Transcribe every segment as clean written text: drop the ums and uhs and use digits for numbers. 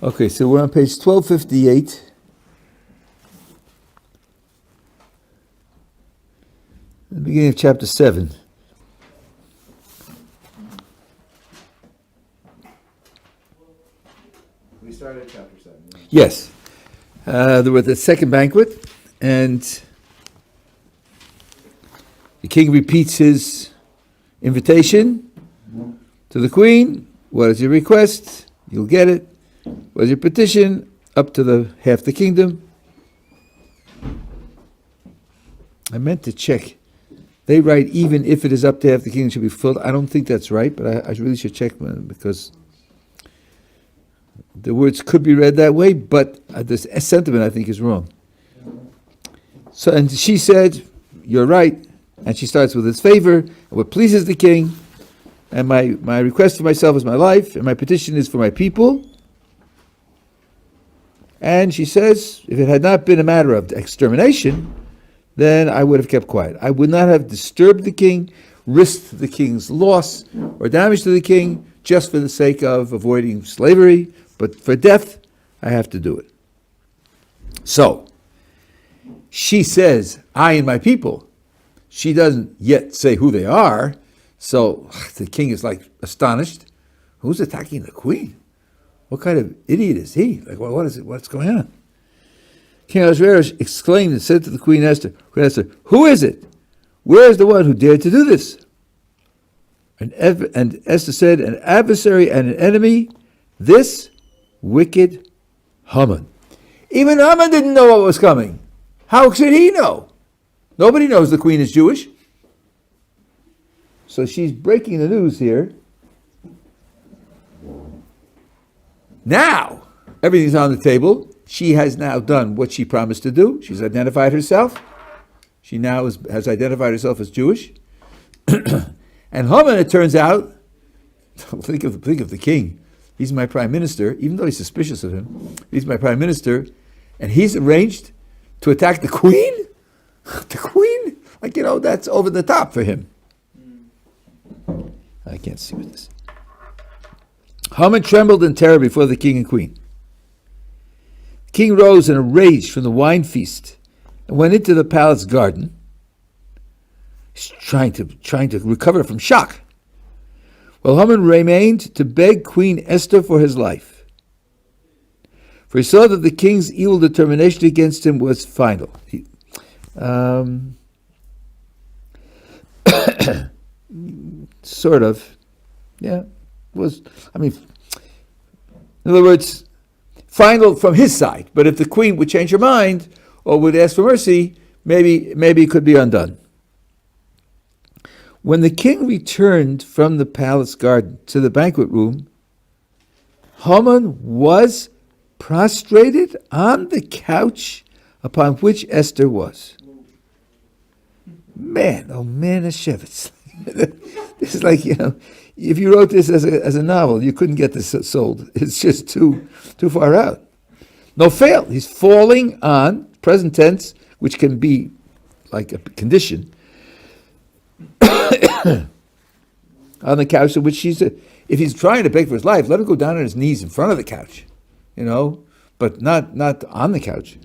Okay, so we're on page 1258. The beginning of chapter 7. We started at chapter 7. Yes. There was the second banquet, and the king repeats his invitation to the queen. What is your request? You'll get it. What is your petition? Up to the half the kingdom. I meant to check. They write, even if it is up to half the kingdom should be filled. I don't think that's right, but I really should check because the words could be read that way, but the sentiment I think is wrong. So, and she said, you're right. And she starts with his favor, and what pleases the king. And my request for myself is my life, and my petition is for my people. And she says, if it had not been a matter of extermination, then I would have kept quiet. I would not have disturbed the king, risked the king's loss or damage to the king just for the sake of avoiding slavery. But for death, I have to do it. So, she says, I and my people. She doesn't yet say who they are. So the king is like astonished. Who's attacking the queen? What kind of idiot is he? Like, what is it? What's going on? King Ahasuerus exclaimed and said to the Queen Esther, who is it? Where is the one who dared to do this? And Esther said, an adversary and an enemy, this wicked Haman. Even Haman didn't know what was coming. How should he know? Nobody knows the queen is Jewish. So she's breaking the news here. Now, everything's on the table. She has now done what she promised to do. She's identified herself. She now has identified herself as Jewish. And Haman, it turns out, think of the king. He's my prime minister, even though he's suspicious of him. He's my prime minister, and he's arranged to attack the queen? The queen? Like, that's over the top for him. I can't see with this. Haman trembled in terror before the king and queen. The king rose in a rage from the wine feast and went into the palace garden. He's trying to recover from shock. While Haman remained to beg Queen Esther for his life. For he saw that the king's evil determination against him was final. Sort of. Yeah. In other words, final from his side. But if the queen would change her mind or would ask for mercy, maybe it could be undone. When the king returned from the palace garden to the banquet room, Haman was prostrated on the couch upon which Esther was. Man, oh man, Hashevitz. This is like, if you wrote this as a novel, you couldn't get this sold. It's just too far out. No fail. He's falling on, present tense, which can be like a condition, on the couch in which she's... If he's trying to beg for his life, let him go down on his knees in front of the couch, but not on the couch.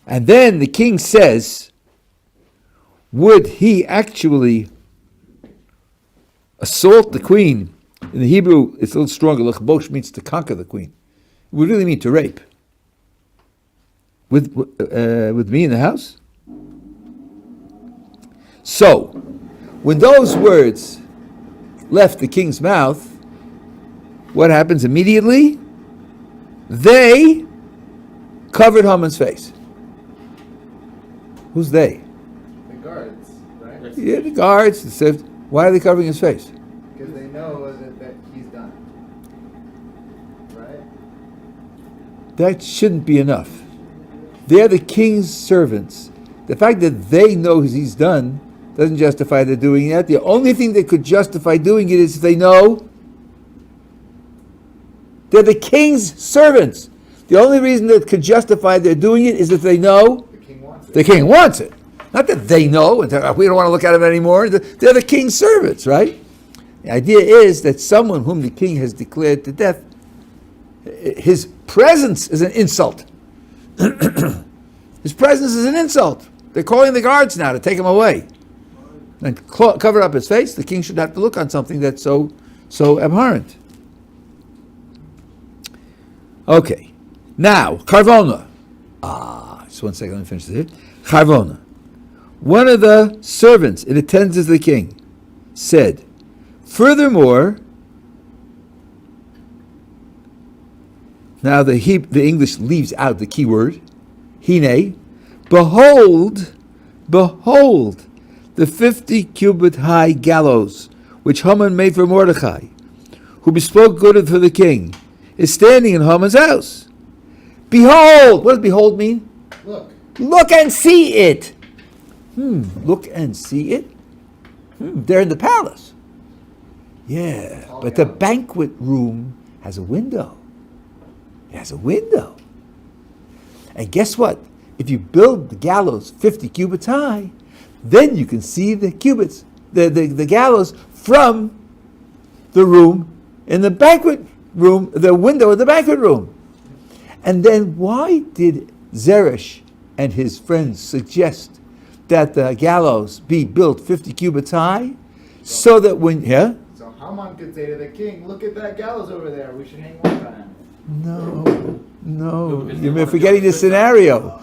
And then the king says, would he actually assault the queen? In the Hebrew, it's a little stronger. L'chbosh means to conquer the queen. It would really mean to rape. With me in the house? So, when those words left the king's mouth, what happens immediately? They covered Haman's face. Who's they? The guards, right? Yeah, the guards. Why are they covering his face? Because they know that he's done. Right? That shouldn't be enough. They're the king's servants. The fact that they know he's done doesn't justify their doing that. The only thing that could justify doing it is if they know they're the king's servants. The only reason that could justify their doing it is if they know the king wants it. Not that they know, and we don't want to look at him anymore. They're the king's servants, right? The idea is that someone whom the king has declared to death his presence is an insult. His presence is an insult. They're calling the guards now to take him away. And cover up his face. The king should have to look on something that's so abhorrent. Okay. Now, Karvona. Just 1 second, let me finish this here. Karvona. One of the servants in attendance of the king said, furthermore, now the English leaves out the key word, hine, behold, the 50 cubit high gallows which Haman made for Mordechai, who bespoke good for the king, is standing in Haman's house. Behold! What does behold mean? Look and see it. Look and see it? They're in the palace. Yeah, but the banquet room has a window. It has a window. And guess what? If you build the gallows 50 cubits high, then you can see the cubits, the gallows from the room in the banquet room, the window of the banquet room. And then why did Zeresh and his friends suggest that the gallows be built 50 cubits high? So that when, So Haman could say to the king, look at that gallows over there, we should hang one on him. No, you're forgetting the scenario.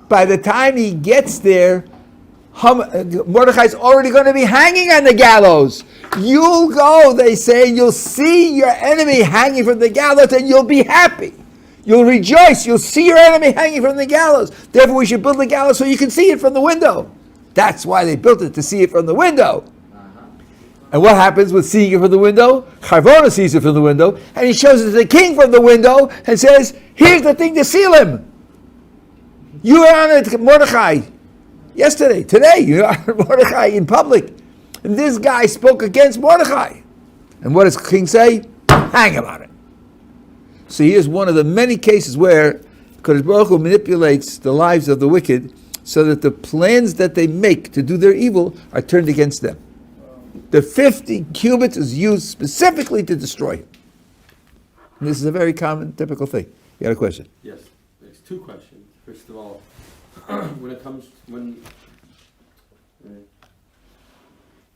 By the time he gets there, Mordechai's already going to be hanging on the gallows. You'll go, they say, and you'll see your enemy hanging from the gallows, and you'll be happy. You'll rejoice. You'll see your enemy hanging from the gallows. Therefore, we should build the gallows so you can see it from the window. That's why they built it, to see it from the window. And what happens with seeing it from the window? Charvona sees it from the window, and he shows it to the king from the window and says, here's the thing to seal him. You were on it, Mordechai, yesterday, today, you are Mordechai in public. And this guy spoke against Mordechai. And what does the king say? Hang him on it. So here's one of the many cases where Kadosh Baruch Hu manipulates the lives of the wicked so that the plans that they make to do their evil are turned against them. The 50 cubits is used specifically to destroy him. And this is a very common, typical thing. You got a question? Yes, there's two questions. First of all,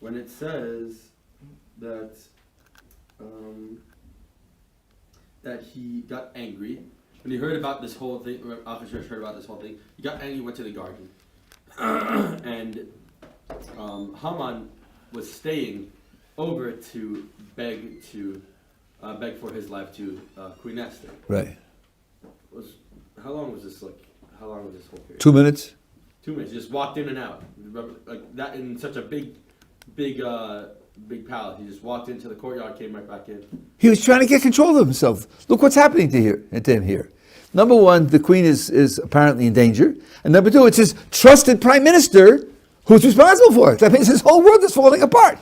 when it says that that he got angry when he heard about this whole thing, Achashverosh heard about this whole thing, he got angry, went to the garden, and Haman was staying over to beg for his life to Queen Esther. Right. How long was this whole period? 2 minutes? 2 minutes. Just walked in and out like that in such a big palace. He just walked into the courtyard, came right back in. He was trying to get control of himself. Look what's happening to him here. Number one, the queen is apparently in danger. And number two, it's his trusted prime minister who's responsible for it. That means his whole world is falling apart.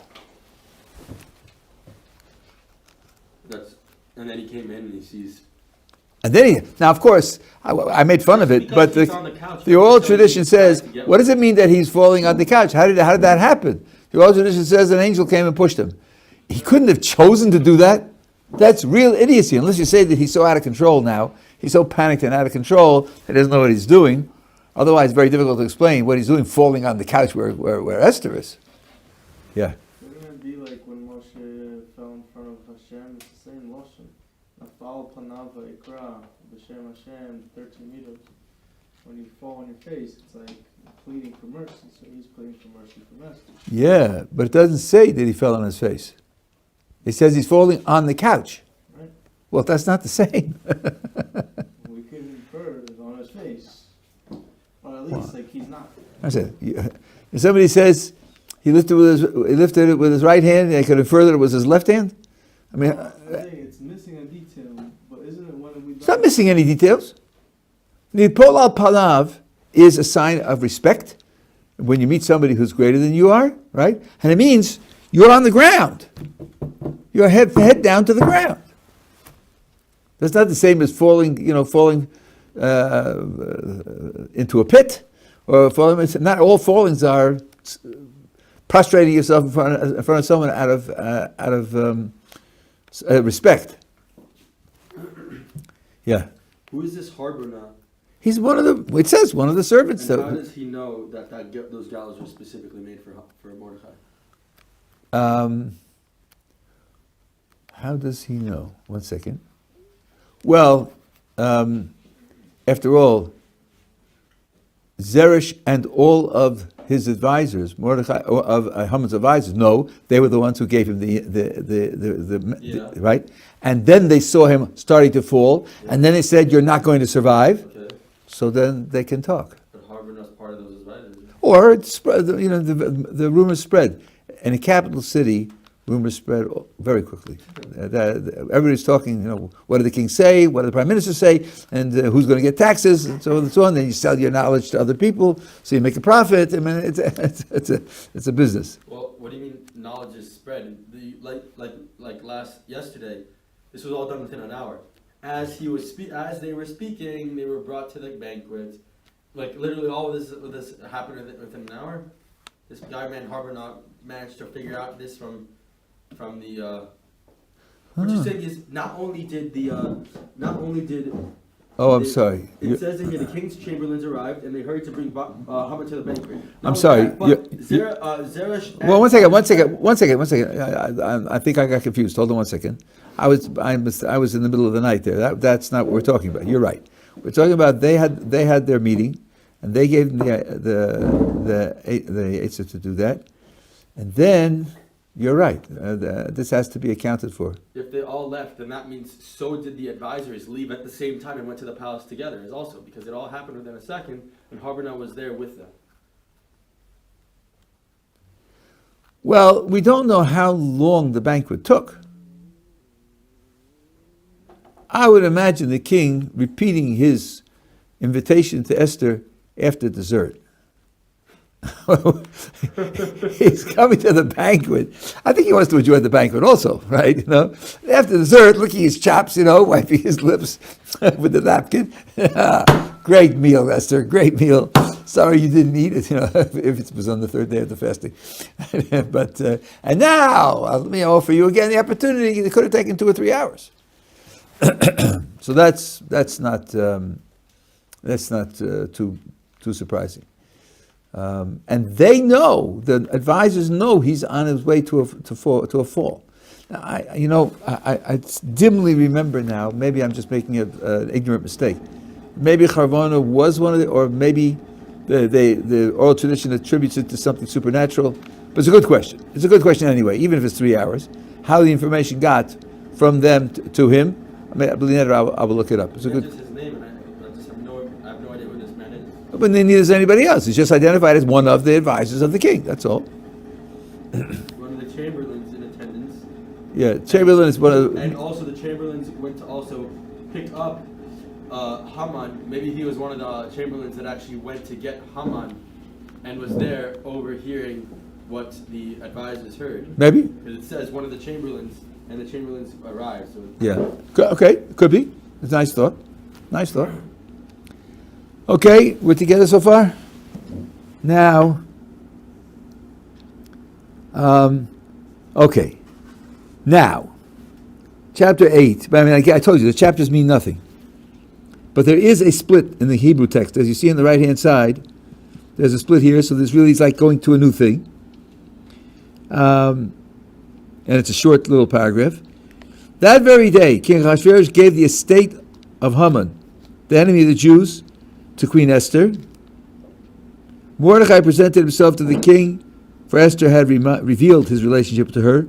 And then he came in and he sees. And then now of course, I made fun of it, but the oral tradition says, what does it mean that he's falling on the couch? How did that happen? The oral tradition says an angel came and pushed him. He couldn't have chosen to do that. That's real idiocy, unless you say that he's so out of control now. He's so panicked and out of control, he doesn't know what he's doing. Otherwise, it's very difficult to explain what he's doing, falling on the couch where Esther is. Yeah. Wouldn't it be like when Moshe fell in front of Hashem? It's the same Lashon. Nafal panav va'ikra b'shem Hashem 13 meters. When you fall on your face, it's like pleading for mercy. So he's pleading for mercy from Esther. Yeah, but it doesn't say that he fell on his face. It says he's falling on the couch. Right. Well, that's not the same. We could infer it's on his face. Or at least like he's not. That's it. If somebody says he lifted it with his right hand, they could infer that it was his left hand. I mean, it's missing a detail, but isn't it when we? It's not missing any details. The pol al panav is a sign of respect when you meet somebody who's greater than you are, right? And it means you're on the ground. Your head down to the ground. That's not the same as falling into a pit, or falling. Not all fallings are prostrating yourself in front of someone out of respect. Yeah. Who is this Harbona? He's one of the, it says, one of the servants. And how does he know that those gallows were specifically made for Mordechai? How does he know? 1 second. Well, after all, Zeresh and all of his advisors, Mordechai, or of Haman's advisors, no, they were the ones who gave him the right? And then they saw him starting to fall, and then they said, "You're not going to survive." Okay. So then they can talk. But Harbona's part of those advisors. Or it spread, the rumors spread. In a capital city, rumors spread very quickly. Everybody's talking, what did the king say? What did the prime minister say? And who's going to get taxes? And so on and so on. Then you sell your knowledge to other people, so you make a profit. I mean, it's a business. Well, what do you mean knowledge is spread? Yesterday, this was all done within an hour. As they were speaking, they were brought to the banquet. Like literally, all of this happened within an hour. This guy, Harbor, managed to figure out this from the. What you're saying is not only did. Oh, I'm sorry. It says in here the king's chamberlains arrived and they hurried to bring Haman to the banquet. I'm sorry. Zeresh. Well, one second. I think I got confused. Hold on 1 second. I was in the middle of the night there. That's not what we're talking about. You're right. We're talking about they had their meeting, and they gave them the Eitzah to do that, and then you're right. This has to be accounted for. If they all left, then that means so did the advisors leave at the same time and went to the palace together, as also because it all happened within a second, and Harbona was there with them. Well, we don't know how long the banquet took. I would imagine the king repeating his invitation to Esther after dessert. He's coming to the banquet. I think he wants to enjoy the banquet also, right? After dessert, licking his chops, wiping his lips with the napkin. Great meal, Esther. Great meal. Sorry you didn't eat it, if it was on the third day of the fasting. But and now let me offer you again the opportunity. It could have taken 2 or 3 hours. So that's not too surprising. And they know, the advisors know he's on his way to a fall. Now, I dimly remember now. Maybe I'm just making an ignorant mistake. Maybe Harvona was one of or maybe the oral tradition attributes it to something supernatural. But it's a good question. It's a good question anyway, even if it's 3 hours. How the information got from them to him. I will look it up. It's a good. Just his name, and I have no idea who this man is. But neither does anybody else. He's just identified as one of the advisors of the king. That's all. One of the chamberlains in attendance. Yeah, Chamberlain is one of. And also the chamberlains went to also pick up Haman. Maybe he was one of the chamberlains that actually went to get Haman, and was there overhearing what the advisors heard. Maybe. Because it says one of the chamberlains. And the chamberlains arrived. So Yeah. Okay. Could be. It's a nice thought. Nice thought. Okay, we're together so far? Now, okay. Now, chapter 8. But I told you, the chapters mean nothing. But there is a split in the Hebrew text. As you see on the right-hand side, there's a split here, so this really is like going to a new thing. And it's a short little paragraph. That very day, King Ahasuerus gave the estate of Haman, the enemy of the Jews, to Queen Esther. Mordechai presented himself to the king, for Esther had revealed his relationship to her.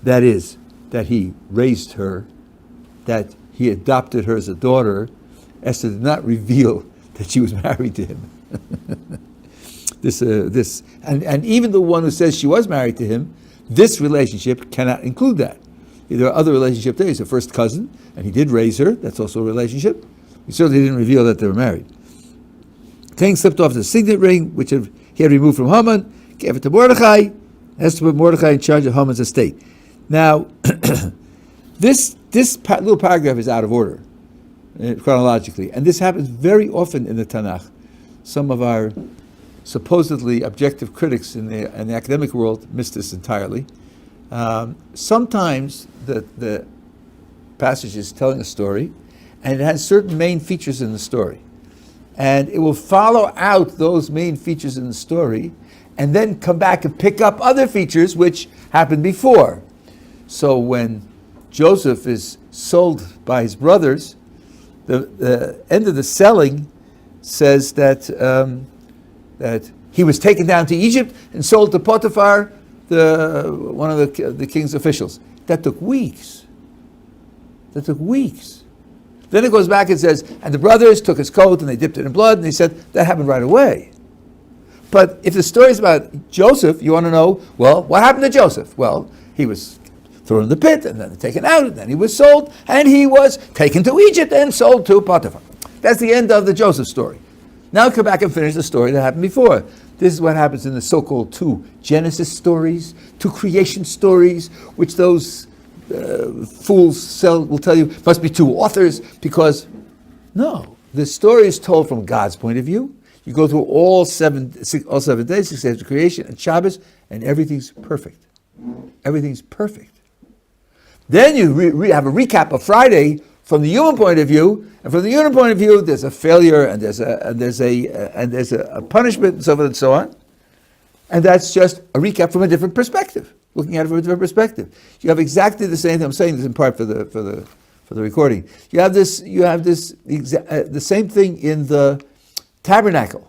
That is, that he raised her, that he adopted her as a daughter. Esther did not reveal that she was married to him. And even the one who says she was married to him, this relationship cannot include that. There are other relationships there. He's a first cousin, and he did raise her. That's also a relationship. He certainly didn't reveal that they were married. The king slipped off the signet ring, which he had removed from Haman, gave it to Mordechai. Esther put Mordechai in charge of Haman's estate. Now, this little paragraph is out of order, chronologically, and this happens very often in the Tanakh. Some of our supposedly objective critics in the academic world miss this entirely. Sometimes the passage is telling a story, and it has certain main features in the story. And it will follow out those main features in the story, and then come back and pick up other features which happened before. So when Joseph is sold by his brothers, the end of the selling says that that he was taken down to Egypt and sold to Potiphar, one of the king's officials. That took weeks. Then it goes back and says, and the brothers took his coat and they dipped it in blood, and they said that happened right away. But if the story is about Joseph, you want to know, well, what happened to Joseph? Well, he was thrown in the pit, and then taken out, and then he was sold, and he was taken to Egypt and sold to Potiphar. That's the end of the Joseph story. Now come back and finish the story that happened before. This is what happens in the so-called two Genesis stories, two creation stories, which those fools will tell you must be two authors, because no, the story is told from God's point of view. You go through all 7 days, 6 days of creation and Shabbos, and everything's perfect. Everything's perfect. Then you have a recap of Friday from the human point of view, and from the human point of view, there's a failure, and there's a punishment, and so forth and so on. And that's just a recap from a different perspective, looking at it from a different perspective. You have exactly the same thing. I'm saying this in part for the recording. You have the same thing in the tabernacle.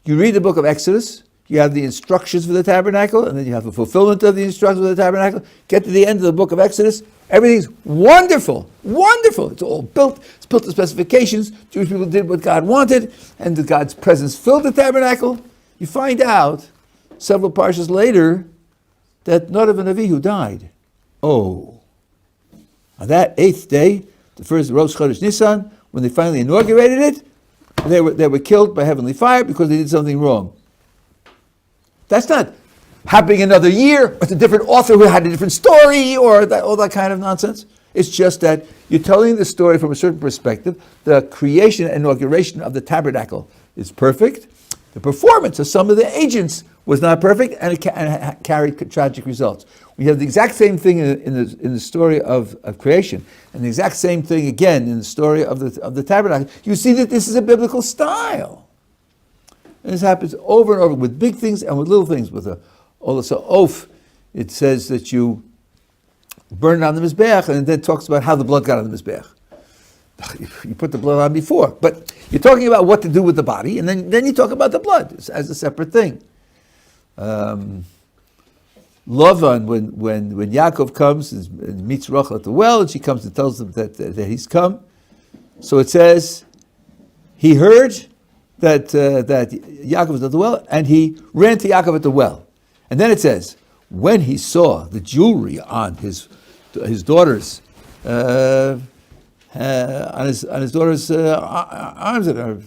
You read the book of Exodus, you have the instructions for the tabernacle, and then you have the fulfillment of the instructions for the tabernacle. Get to the end of the book of Exodus, everything's wonderful. It's all built. It's built to specifications. Jewish people did what God wanted, and God's presence filled the tabernacle. You find out several parshas later that Nadav and Avihu died. Oh. On that 8th day, the first Rosh Chodesh Nisan, when they finally inaugurated it, they were killed by heavenly fire because they did something wrong. That's not happening another year, or it's a different author who had a different story, or all that kind of nonsense. It's just that you're telling the story from a certain perspective. The creation and inauguration of the tabernacle is perfect. The performance of some of the agents was not perfect, and it carried tragic results. We have the exact same thing in the story of creation, and the exact same thing again in the story of the tabernacle. You see that this is a biblical style. And this happens over and over with big things and with little things. With also oath, it says that you burn it on the Mizbeach, and then it talks about how the blood got on the Mizbeach. You put the blood on before, but you're talking about what to do with the body, and then you talk about the blood as a separate thing. Lavan, when Yaakov comes and meets Rachel at the well, and she comes and tells him that he's come. So it says, he heard that Yaakov was at the well, and he ran to Yaakov at the well. And then it says, when he saw the jewelry on his daughter's on his daughter's arms and her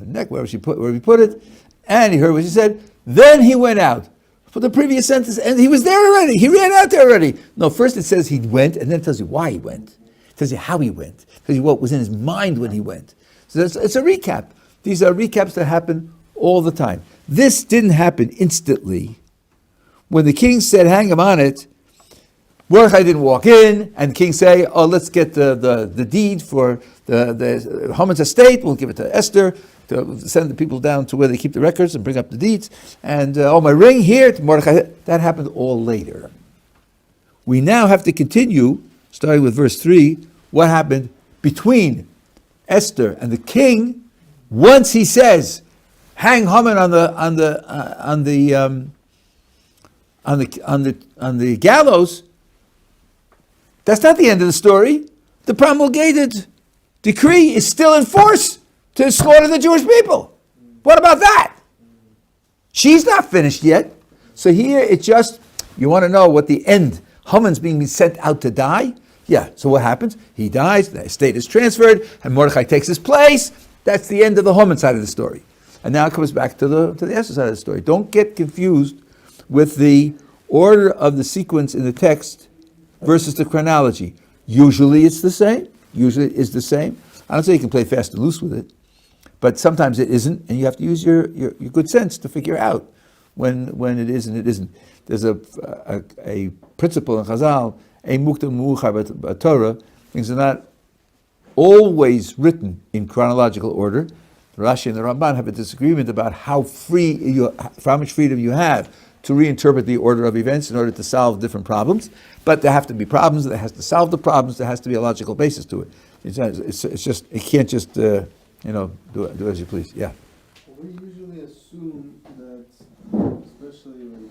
neck, wherever he put it, and he heard what she said, then he went out. For the previous sentence, and he was there already. He ran out there already. No, first it says he went, and then it tells you why he went. It tells you how he went. It tells you what was in his mind when he went. So it's a recap. These are recaps that happen all the time. This didn't happen instantly. When the king said, hang him on it, Mordechai didn't walk in, and the king say, oh, let's get the deed for the Haman's estate. We'll give it to Esther to send the people down to where they keep the records and bring up the deeds. And my ring here to Mordechai. That happened all later. We now have to continue, starting with verse 3, what happened between Esther and the king once he says, hang Haman on the gallows. That's not the end of the story. The promulgated decree is still in force to slaughter the Jewish people. What about that? She's not finished yet. So here it's just, you want to know what the end, Haman's being sent out to die? Yeah, so what happens? He dies, the estate is transferred, and Mordechai takes his place. That's the end of the Haman side of the story. And now it comes back to the Esther side of the story. Don't get confused with the order of the sequence in the text versus the chronology. Usually it's the same. Usually it is the same. I don't say you can play fast and loose with it, but sometimes it isn't, and you have to use your good sense to figure out when it is and it isn't. There's a principle in Chazal, ein muktam mu'achar Torah. Things are not always written in chronological order. Rashi and the Ramban have a disagreement about how much freedom you have to reinterpret the order of events in order to solve different problems. But there have to be problems. There has to solve the problems. There has to be a logical basis to it. It's just it can't just do as you please. Yeah. We usually assume that, especially like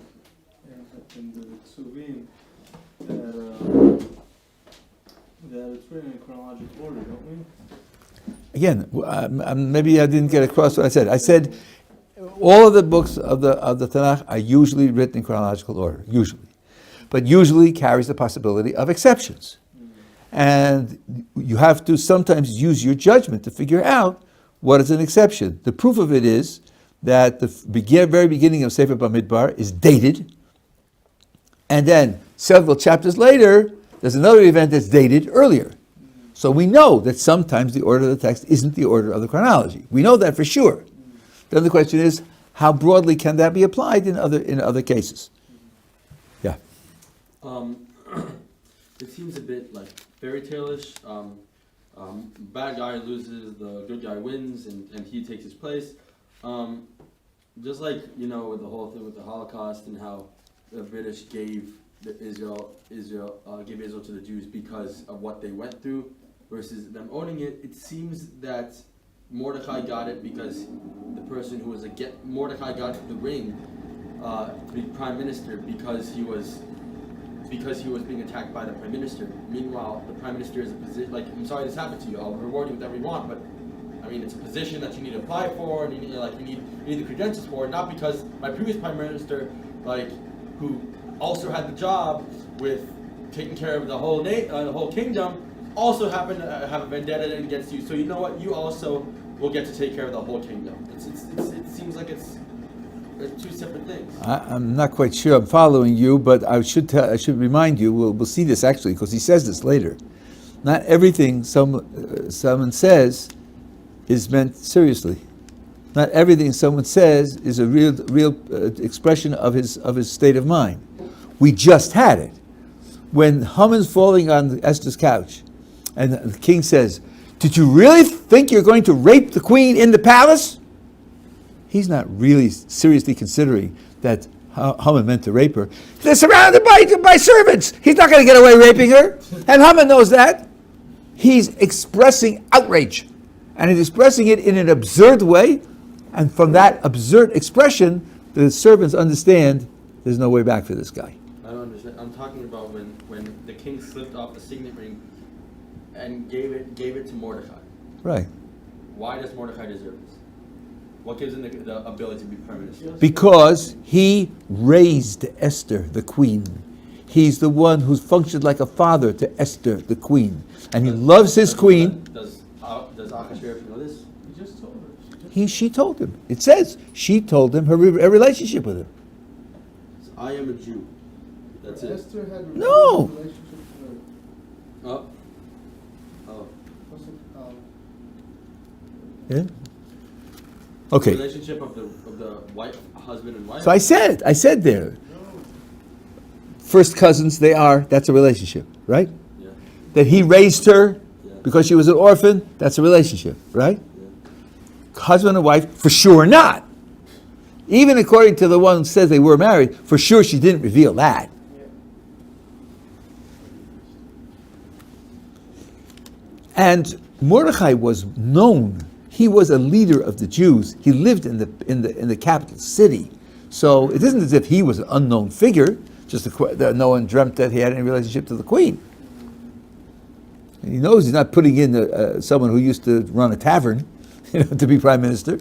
in the Ksuvim, that it's written in chronological order, don't we? Again, maybe I didn't get across what I said. I said all of the books of the Tanakh are usually written in chronological order, usually, but usually carries the possibility of exceptions, and you have to sometimes use your judgment to figure out what is an exception. The proof of it is that the very beginning of Sefer Bamidbar is dated, and then several chapters later, there's another event that's dated earlier. So we know that sometimes the order of the text isn't the order of the chronology. We know that for sure. Then the question is, how broadly can that be applied in other cases? Yeah. It seems a bit like fairy tale-ish. Bad guy loses, the good guy wins, and he takes his place. Just like, with the whole thing with the Holocaust and how the British gave Israel to the Jews because of what they went through versus them owning it. It seems that Mordecai got it because the person who was Mordecai got the ring to be prime minister because he was being attacked by the prime minister. Meanwhile, the prime minister is a position like, I'm sorry this happened to you. I'll reward you with whatever you want, but I mean it's a position that you need to apply for, and you need the credentials for, not because my previous prime minister, who also had the job with taking care of the whole kingdom, also happened to have a vendetta against you. So you know what? You also will get to take care of the whole kingdom. It seems like it's two separate things. I'm not quite sure I'm following you, but I should remind you. We'll see this actually because he says this later. Not everything someone says is meant seriously. Not everything someone says is a real expression of his state of mind. We just had it when Haman's falling on Esther's couch, and the king says, "Did you really think you're going to rape the queen in the palace?" He's not really seriously considering that Haman meant to rape her. They're surrounded by servants. He's not going to get away raping her, and Haman knows that. He's expressing outrage, and he's expressing it in an absurd way. And from that absurd expression, the servants understand there's no way back for this guy. I don't understand. I'm talking about when the king slipped off the signet ring and gave it to Mordecai. Right. Why does Mordecai deserve this? What gives him the ability to be prime minister? Because he raised Esther, the queen. He's the one who's functioned like a father to Esther, the queen. And he loves his queen. Does Achashverosh know this? You just told her. She told him. It says she told him her relationship with him. I am a Jew. That's it. Esther had No. relationship with Oh. what's it called? Yeah. Okay. Relationship of the wife, husband and wife. So I said there. First cousins, that's a relationship, right? Yeah. That he raised her Yeah. because she was an orphan, that's a relationship, right? Yeah. Husband and wife, for sure not. Even according to the one who says they were married, for sure she didn't reveal that. And Mordecai was known. He was a leader of the Jews. He lived in the capital city. So it isn't as if he was an unknown figure, just that no one dreamt that he had any relationship to the queen. And he knows he's not putting in someone who used to run a tavern, to be prime minister.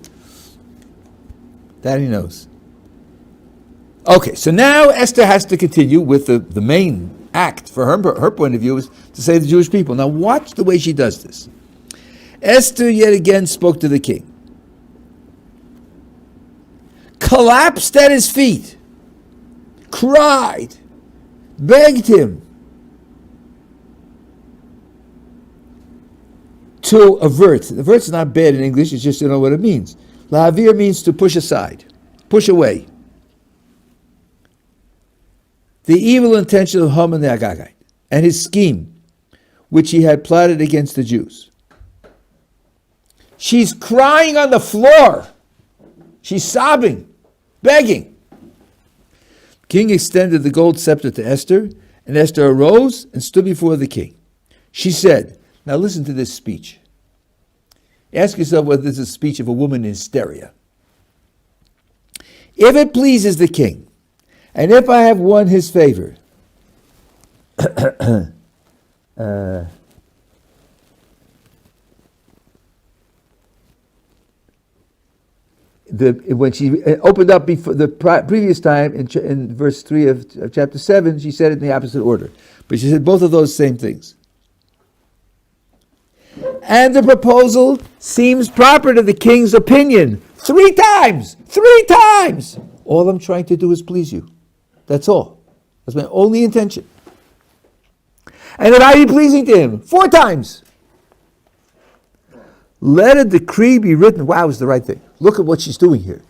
That he knows. Okay, so now Esther has to continue with the main act. For her point of view is to save the Jewish people. Now watch the way she does this. Esther yet again spoke to the king, collapsed at his feet, cried, begged him to avert. Avert's not bad in English, it's just you know what it means. La'avir means to push aside, push away. The evil intention of Haman the Agagite and his scheme, which he had plotted against the Jews. She's crying on the floor. She's sobbing, begging. King extended the gold scepter to Esther, and Esther arose and stood before the king. She said, now listen to this speech. Ask yourself whether this is a speech of a woman in hysteria. If it pleases the king, and if I have won his favor, when she opened up before the previous time in verse 3 of chapter 7, she said it in the opposite order. But she said both of those same things. And the proposal seems proper to the king's opinion. 3 times! 3 times! All I'm trying to do is please you. That's all. That's my only intention. And that I be pleasing to him. 4 times. Let a decree be written. Wow, is the right thing. Look at what she's doing here.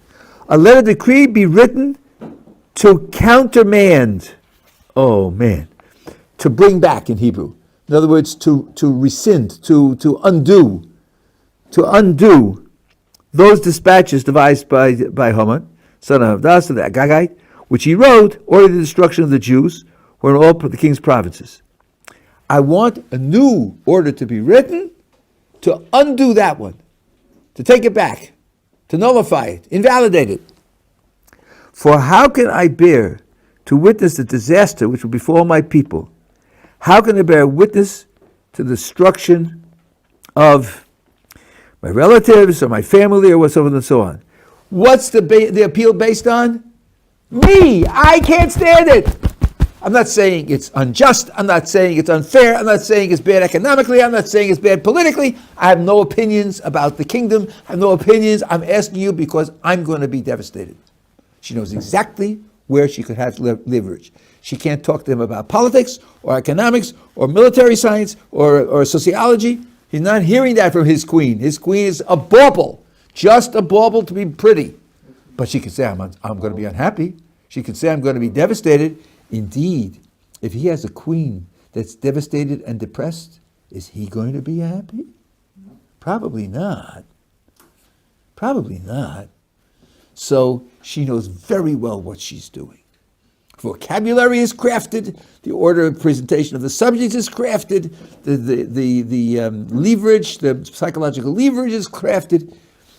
Let a decree be written to countermand. Oh, man. To bring back in Hebrew. In other words, to rescind, to undo those dispatches devised by Haman, son of Abdas, the Agagite, which he wrote, ordered the destruction of the Jews who were in all the king's provinces. I want a new order to be written to undo that one, to take it back, to nullify it, invalidate it. For how can I bear to witness the disaster which will befall my people? How can I bear witness to the destruction of my relatives or my family or whatsoever and so on? What's the appeal based on? Me! I can't stand it! I'm not saying it's unjust. I'm not saying it's unfair. I'm not saying it's bad economically. I'm not saying it's bad politically. I have no opinions about the kingdom. I have no opinions. I'm asking you because I'm going to be devastated. She knows exactly where she could have leverage. She can't talk to him about politics or economics or military science or sociology. He's not hearing that from his queen. His queen is a bauble, just a bauble to be pretty. But she can say, I'm going to be unhappy. She can say, I'm going to be devastated. Indeed, if he has a queen that's devastated and depressed, is he going to be happy? Probably not. Probably not. So she knows very well what she's doing. Vocabulary is crafted. The order of presentation of the subjects is crafted. The leverage, the psychological leverage is crafted.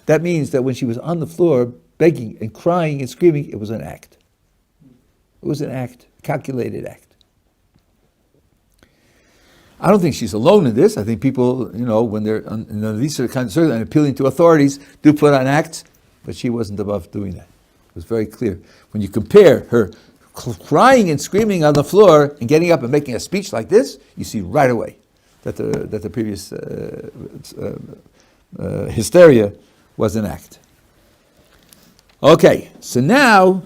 That means that when she was on the floor begging and crying and screaming, it was an act. It was an act, a calculated act. I don't think she's alone in this. I think people, when they're in these sort of kinds of circles and appealing to authorities, do put on acts, but she wasn't above doing that. It was very clear. When you compare her crying and screaming on the floor and getting up and making a speech like this, you see right away that the previous hysteria was an act. Okay, so now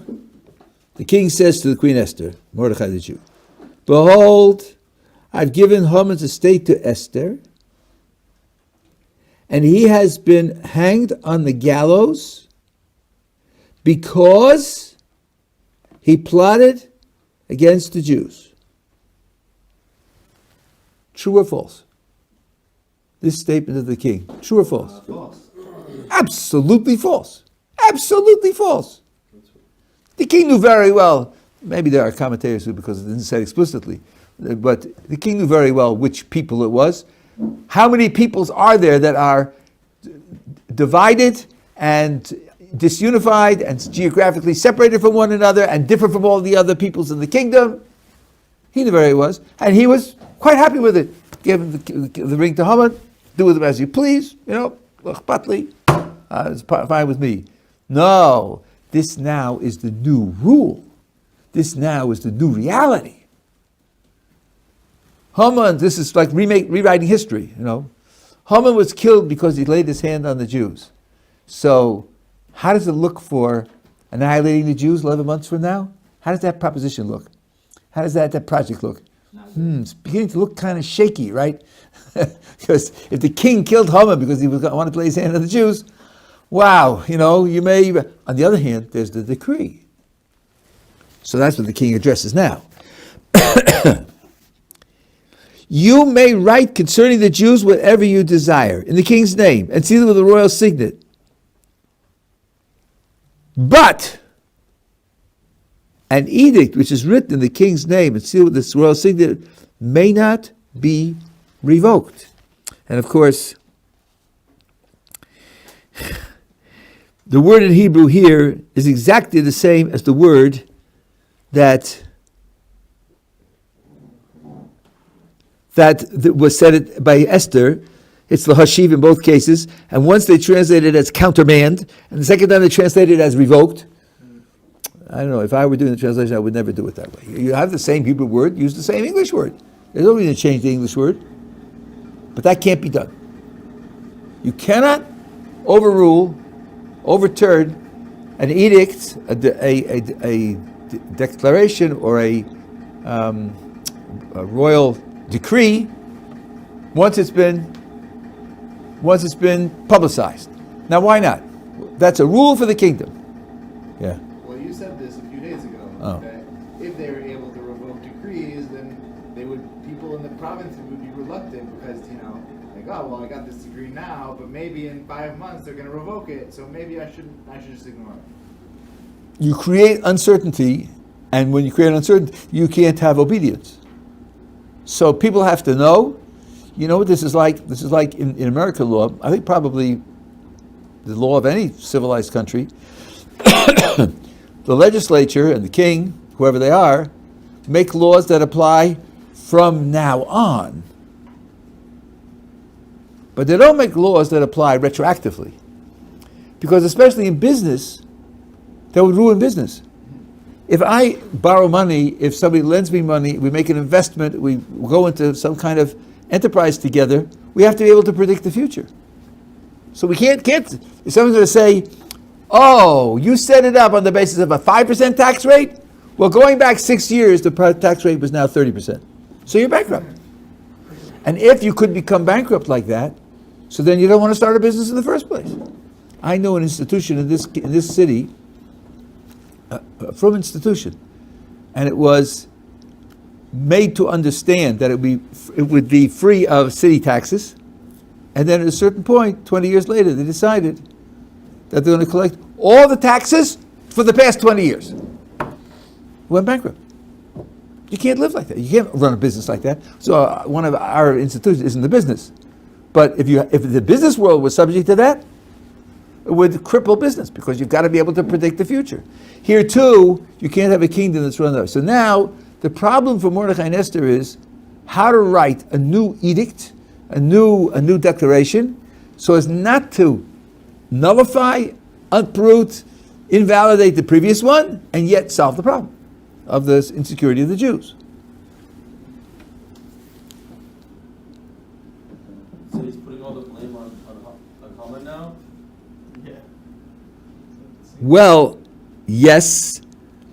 the king says to the Queen Esther, Mordechai the Jew, behold, I've given Haman's estate to Esther, and he has been hanged on the gallows because he plotted against the Jews. True or false? This statement of the king, true or false? False. Absolutely false. Absolutely false. The king knew very well, maybe there are commentators who, because it didn't say explicitly, but the king knew very well which people it was. How many peoples are there that are divided and disunified and geographically separated from one another and different from all the other peoples in the kingdom? He knew very well it was. And he was quite happy with it. Gave him the ring to Haman, do with him as you please, it's fine with me. No, this now is the new rule. This now is the new reality. Haman, this is like rewriting history, Haman was killed because he laid his hand on the Jews. So, how does it look for annihilating the Jews 11 months from now? How does that proposition look? How does that project look? It's beginning to look kind of shaky, right? Because if the king killed Haman because he wanted to lay his hand on the Jews, wow, you may... On the other hand, there's the decree. So that's what the king addresses now. You may write concerning the Jews whatever you desire in the king's name and seal it with a royal signet. But an edict which is written in the king's name and sealed with this royal signet may not be revoked. And of course, the word in Hebrew here is exactly the same as the word that was said by Esther. It's lahashiv in both cases, and once they translate it as countermand, and the second time they translate it as revoked. I don't know, if I were doing the translation, I would never do it that way. You have the same Hebrew word, use the same English word. There's no reason to change the English word. But that can't be done. You cannot overturn an edict, a declaration, or a royal decree once it's been publicized. Now, why not? That's a rule for the kingdom. Yeah. Well, you said this a few days ago, that if they were able to revoke decrees, then people in the province would be reluctant because, like, oh, well, I got this decree now, but maybe in 5 months they're going to revoke it, so maybe I should just ignore it. You create uncertainty, and when you create uncertainty, you can't have obedience. So people have to know. You know what this is like? This is like in American law. I think probably the law of any civilized country. The legislature and the king, whoever they are, make laws that apply from now on. But they don't make laws that apply retroactively. Because especially in business, that would ruin business. If I borrow money, if somebody lends me money, we make an investment, we go into some kind of enterprise together, we have to be able to predict the future. So we can't if someone's going to say, oh, you set it up on the basis of a 5% tax rate? Well, going back 6 years, the tax rate was now 30%. So you're bankrupt. And if you could become bankrupt like that, so then you don't want to start a business in the first place. I know an institution in this city, from institution, and it was made to understand that it would be free of city taxes, and then at a certain point, 20 years later, they decided that they're going to collect all the taxes for the past 20 years. Went bankrupt. You can't live like that. You can't run a business like that. So one of our institutions isn't the business, but if the business world was subject to that, it would cripple business because you've got to be able to predict the future. Here too, you can't have a kingdom that's run out. So now the problem for Mordechai and Esther is how to write a new edict, a new declaration, so as not to nullify, uproot, invalidate the previous one, and yet solve the problem of the insecurity of the Jews. So he's putting all the blame on Haman now? Yeah. Well, yes.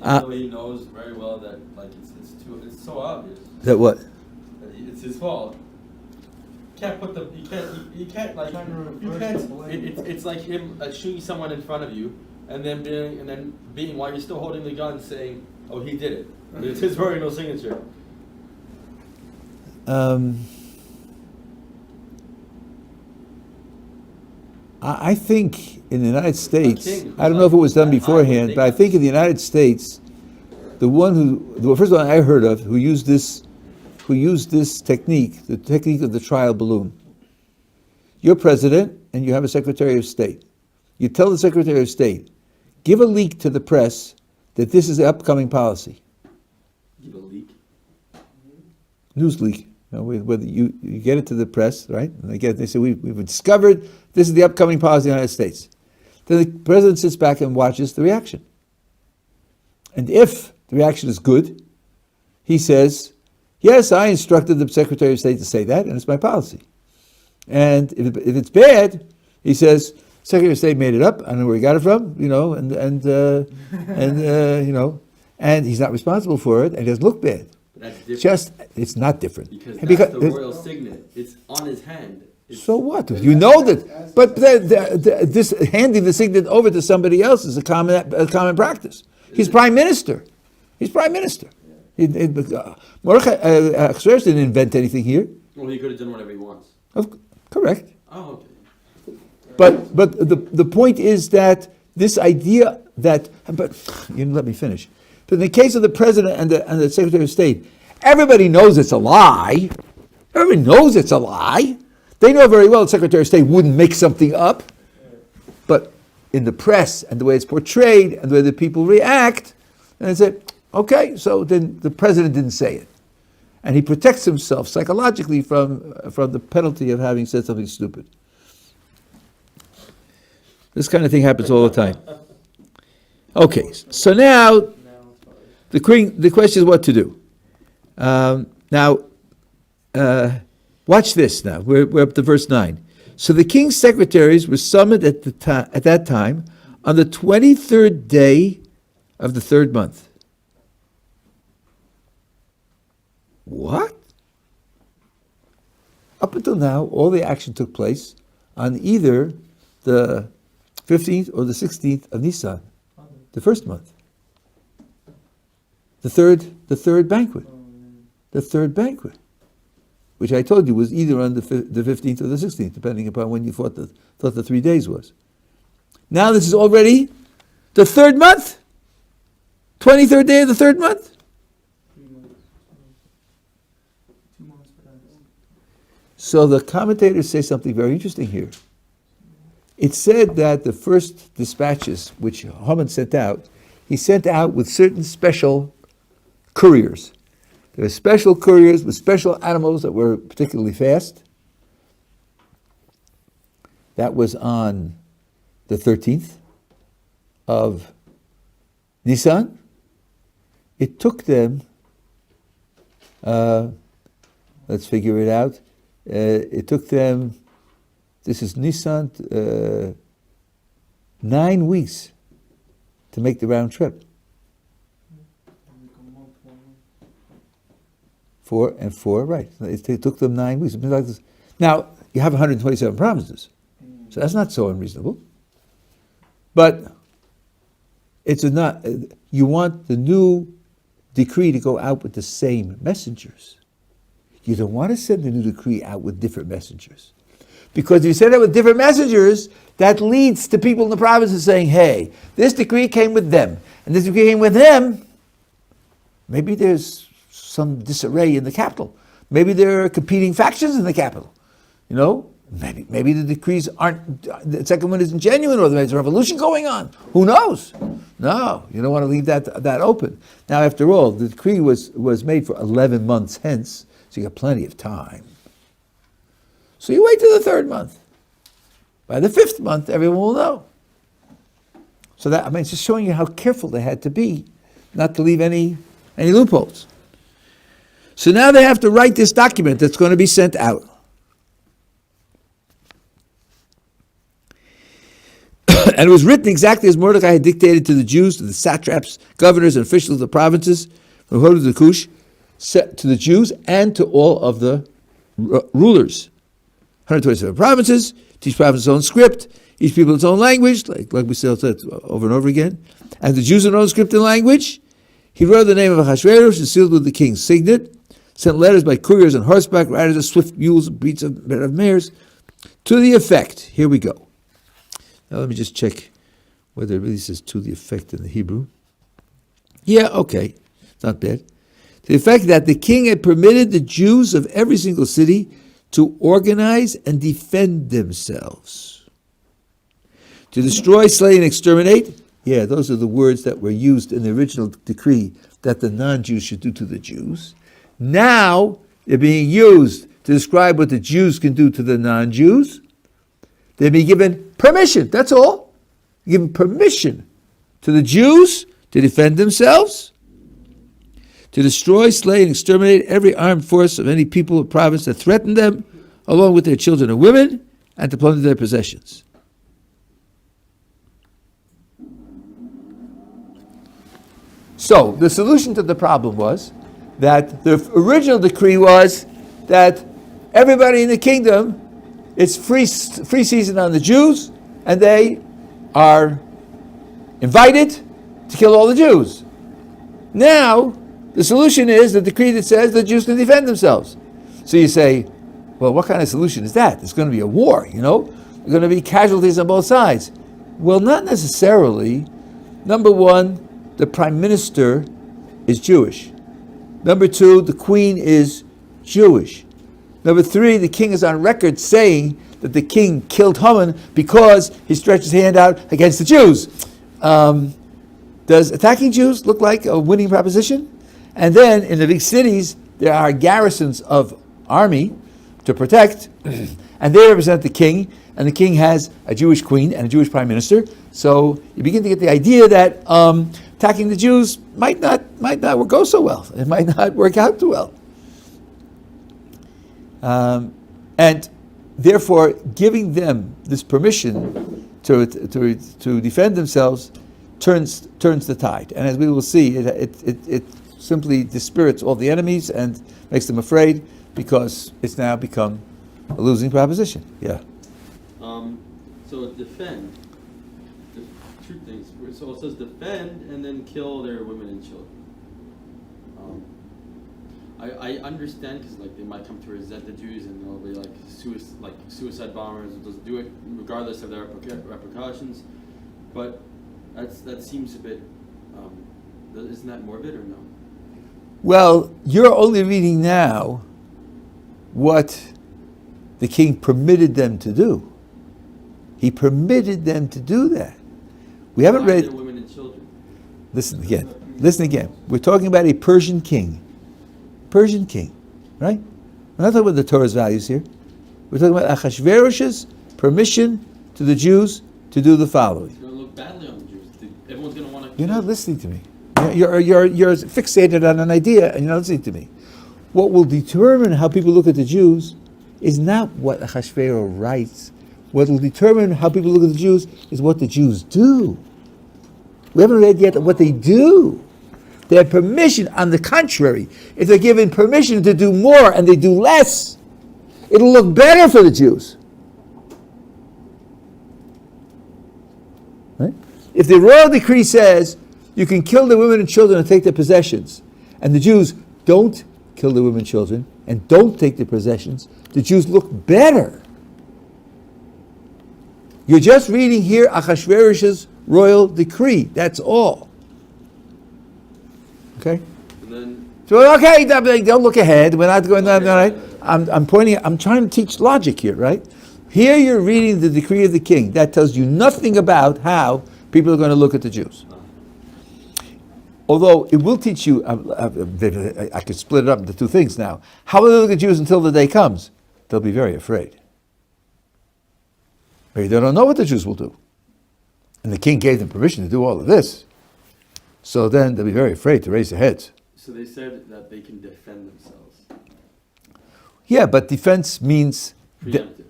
Even though he knows very well that it's so obvious. That what? That it's his fault. It's like him shooting someone in front of you and then being while you're still holding the gun saying, oh, he did it. But it's his very no signature. I think in the United States, I don't know if it was done beforehand, but I think in the United States, the first one I heard of who used this technique, the technique of the trial balloon. You're president and you have a Secretary of State. You tell the Secretary of State, give a leak to the press that this is the upcoming policy. Give a leak? News leak. Whether you get it to the press, right? And they say, we've discovered this is the upcoming policy of the United States. Then the president sits back and watches the reaction. And if the reaction is good, he says, yes, I instructed the Secretary of State to say that, and it's my policy. And if it's bad, he says, Secretary of State made it up. I don't know where he got it from, and he's not responsible for it, and it doesn't look bad. That's different. It's not different. Because the royal signet. It's on his hand. So what? You know that, but this handing the signet over to somebody else is a common practice. He's prime minister. Achashverosh didn't invent anything here. Well, he could have done whatever he wants. Correct. Oh, okay. But the point is that this idea that, but you didn't let me finish. But in the case of the president and the Secretary of State, everybody knows it's a lie. Everybody knows it's a lie. They know very well the Secretary of State wouldn't make something up. But in the press and the way it's portrayed and the way the people react, and they say, okay, so then the president didn't say it. And he protects himself psychologically from the penalty of having said something stupid. This kind of thing happens all the time. Okay, so now the question is what to do. Watch this now. We're up to verse 9. So the king's secretaries were summoned at that time on the 23rd day of the third month. What? Up until now, all the action took place on either the 15th or the 16th of Nisan, the first month. The third banquet. The third banquet, which I told you was either on the 15th or the 16th, depending upon when you thought the 3 days was. Now this is already the third month, 23rd day of the third month. 2 months past. So the commentators say something very interesting here. It said that the first dispatches which Haman sent out, he sent out with certain special couriers. There were special couriers with special animals that were particularly fast. That was on the 13th of Nisan. It took them, let's figure it out, it took them, this is Nisan, 9 weeks to make the round trip. 4 and 4, right. It took them 9 weeks. Now, you have 127 provinces, so that's not so unreasonable. But you want the new decree to go out with the same messengers. You don't want to send the new decree out with different messengers. Because if you send it with different messengers, that leads to people in the provinces saying, hey, this decree came with them, and this decree came with them. Maybe there's some disarray in the capital. Maybe there are competing factions in the capital. You know, maybe the decrees aren't, the second one isn't genuine, or there's a revolution going on. Who knows? No, you don't want to leave that open. Now, after all, the decree was made for 11 months hence, so you got plenty of time. So you wait till the third month. By the 5th month, everyone will know. So it's just showing you how careful they had to be not to leave any loopholes. So now they have to write this document that's going to be sent out. And it was written exactly as Mordecai had dictated to the Jews, to the satraps, governors, and officials of the provinces, from Hod to Cush, to the Jews, and to all of the rulers. 127 provinces, each province its own script, each people its own language, like we said over and over again, and the Jews in their own script and language. He wrote the name of Ahasuerus and sealed with the king's signet, sent letters by couriers on horseback, riders of swift mules, breeds of mares, to the effect, here we go. Now let me just check whether it really says to the effect in the Hebrew. Yeah, okay, it's not bad. To the effect that the king had permitted the Jews of every single city to organize and defend themselves. To destroy, slay, and exterminate. Yeah, those are the words that were used in the original decree that the non-Jews should do to the Jews. Now, they're being used to describe what the Jews can do to the non-Jews. They're being given permission, that's all. Given permission to the Jews to defend themselves, to destroy, slay, and exterminate every armed force of any people or province that threaten them, along with their children and women, and to plunder their possessions. So, the solution to the problem was that the original decree was that everybody in the kingdom, it's free season on the Jews, and they are invited to kill all the Jews. Now, The solution is the decree that says the Jews can defend themselves. So you say, well, what kind of solution is that? It's going to be a war, There are going to be casualties on both sides. Well, not necessarily. Number one, the prime minister is Jewish. Number two, the queen is Jewish. Number three, the king is on record saying that the king killed Haman because he stretched his hand out against the Jews. Does attacking Jews look like a winning proposition? And then in the big cities, there are garrisons of army to protect, and they represent the king, and the king has a Jewish queen and a Jewish prime minister. So you begin to get the idea that attacking the Jews might not go so well. It might not work out too well. And therefore, giving them this permission to defend themselves turns the tide. And as we will see, it simply dispirits all the enemies and makes them afraid, because it's now become a losing proposition. Yeah. So defend. Two things. So it says defend and then kill their women and children. I understand, because they might come to resent the Jews and they'll be suicide bombers and just do it regardless of their repercussions. But that seems a bit. Isn't that morbid or no? Well, you're only reading now what the king permitted them to do. He permitted them to do that. We haven't read. Their women and children. Listen again. We're talking about a Persian king. Persian king, right? We're not talking about the Torah's values here. We're talking about Achashverosh's permission to the Jews to do the following. It's going to look badly on the Jews. Everyone's going to want to. You're not listening to me. You're fixated on an idea, and you're not listening to me. What will determine how people look at the Jews is not what Achashverosh writes. What will determine how people look at the Jews is what the Jews do. We haven't read yet what they do. They have permission. On the contrary, if they're given permission to do more and they do less, it'll look better for the Jews. Right? If the royal decree says you can kill the women and children and take their possessions, and the Jews don't kill the women and children and don't take their possessions, the Jews look better. You're just reading here Achashverosh's royal decree. That's all. Okay? And then, So okay, don't look ahead. We're not going down. Right? I'm pointing. I'm trying to teach logic here, right? Here you're reading the decree of the king. That tells you nothing about how people are going to look at the Jews. Although it will teach you, I could split it up into two things now. How will they look at Jews until the day comes? They'll be very afraid. Maybe they don't know what the Jews will do. And the king gave them permission to do all of this. So then they'll be very afraid to raise their heads. so they said that they can defend themselves. Yeah, but defense means... Preemptive.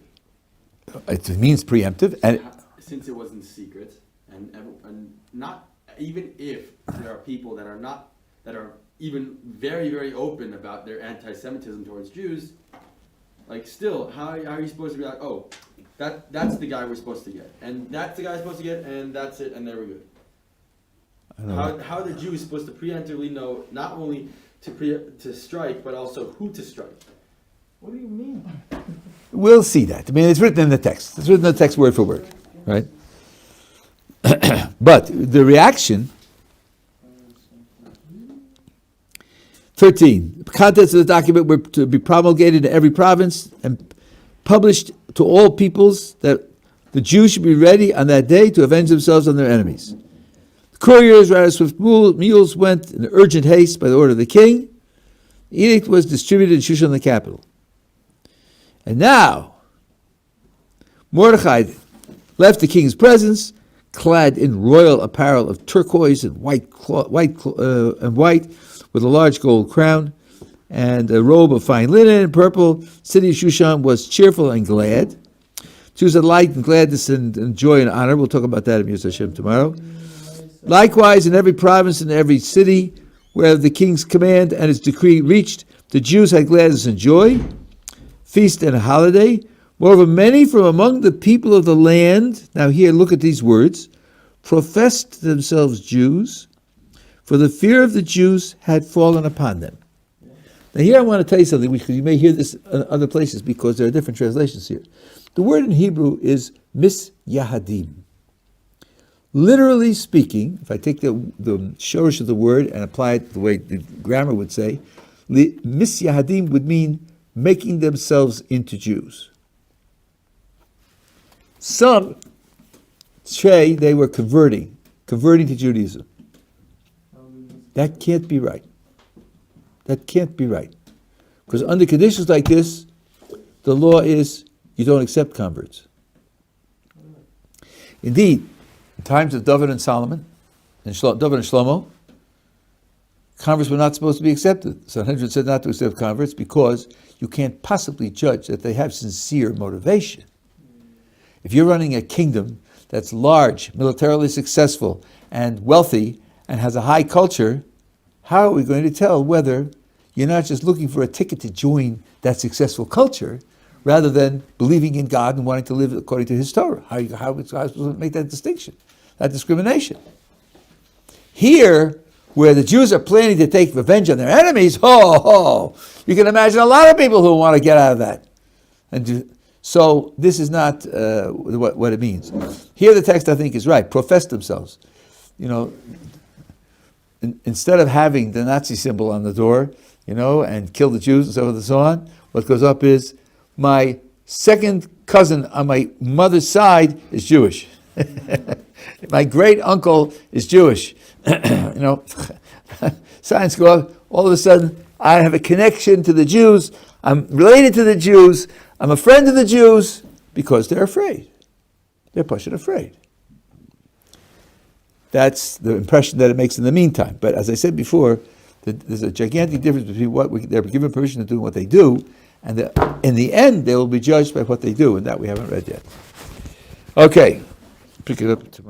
It means preemptive. And since it was in secret, and not even if there are people that are even very, very open about their anti-Semitism towards Jews, like still, how are you supposed to be like, oh, that's the guy we're supposed to get, and that's the guy we're supposed to get, and that's it, and there we go. How are the Jews supposed to preemptively know not only to strike, but also who to strike? What do you mean? we'll see that. I mean, it's written in the text. It's written in the text word for word, right? But the reaction... 13. The contents of the document were to be promulgated in every province and published to all peoples, that the Jews should be ready on that day to avenge themselves on their enemies. The couriers, riding swift mules, went in urgent haste by the order of the king. The edict was distributed in Shushan, the capital. And now, Mordechai left the king's presence, clad in royal apparel of turquoise and white, with a large gold crown, and a robe of fine linen and purple. City of Shushan was cheerful and glad. Jews had light and gladness and joy and honor. We'll talk about that in Yus Hashem tomorrow. Likewise, in every province and every city where the king's command and his decree reached, the Jews had gladness and joy, feast and a holiday. Moreover, many from among the people of the land, now here, look at these words, professed themselves Jews, for the fear of the Jews had fallen upon them. Now here I want to tell you something, because you may hear this in other places, because there are different translations here. The word in Hebrew is misyahadim. Literally speaking, if I take the shorish of the word and apply it the way the grammar would say, misyahadim would mean making themselves into Jews. Some say they were converting to Judaism. That can't be right. That can't be right. Because under conditions like this, the law is you don't accept converts. Indeed, in times of Dovid and Solomon, and Dovid and Shlomo, converts were not supposed to be accepted. Sanhedrin said not to accept converts because you can't possibly judge that they have sincere motivation. If you're running a kingdom that's large, militarily successful, and wealthy, and has a high culture, how are we going to tell whether you're not just looking for a ticket to join that successful culture, rather than believing in God and wanting to live according to His Torah? How are we supposed to make that distinction, that discrimination? Here, where the Jews are planning to take revenge on their enemies, you can imagine a lot of people who want to get out of that. So this is not what it means. Here the text, I think, is right. Profess themselves. Instead of having the Nazi symbol on the door, and kill the Jews and so forth and so on, what goes up is, my second cousin on my mother's side is Jewish. My great uncle is Jewish. Signs go up. All of a sudden, I have a connection to the Jews. I'm related to the Jews. I'm a friend of the Jews, because they're afraid. They're pushing afraid. That's the impression that it makes in the meantime. But as I said before, there's a gigantic difference between what they're given permission to do and what they do, and in the end, they will be judged by what they do, and that we haven't read yet. Okay, pick it up tomorrow.